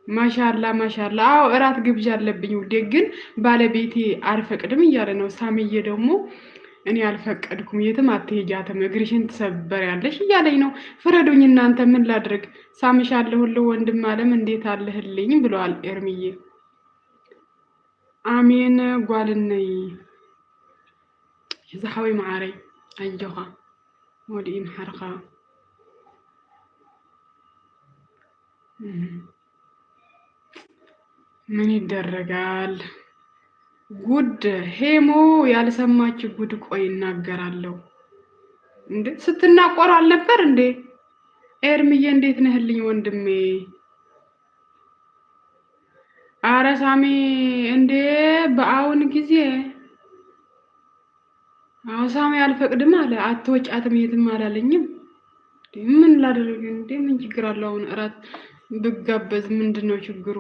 ማሻአላ ማሻአላ። አዎ እራት ግብዣ አለብኝ ውዴ፣ ግን ባለቤቴ አልፈቅድም እያለ ነው። ሳሚዬ ደግሞ እኔ አልፈቀድኩም፣ የትም አትሄጃትም፣ እግርሽን ትሰበሪያለሽ እያለኝ ነው። ፍረዱኝ እናንተ፣ ምን ላድርግ? ሳምሻለሁልህ ወንድም አለም እንዴት አለህልኝ ብለዋል ኤርሚዬ። አሜን ጓልነይ ዝሓወይ ማዓረይ ኣየኻ ወዲኢን ሓርኻ ምን ይደረጋል? ጉድ ሄሞ ያልሰማች ጉድ። ቆይ እናገራለሁ እንዴ? ስትናቆሩ አልነበር እንዴ? ኤርምዬ እንዴት ነህልኝ ወንድሜ? አረ ሳሚ እንዴ በአሁን ጊዜ አዎ ሳሚ አልፈቅድም አለ። አትወጫትም የትም አላለኝም። ምን ላደርግ እንዴ? ምን ችግር አለው? አሁን እራት ብጋበዝ ምንድነው ችግሩ?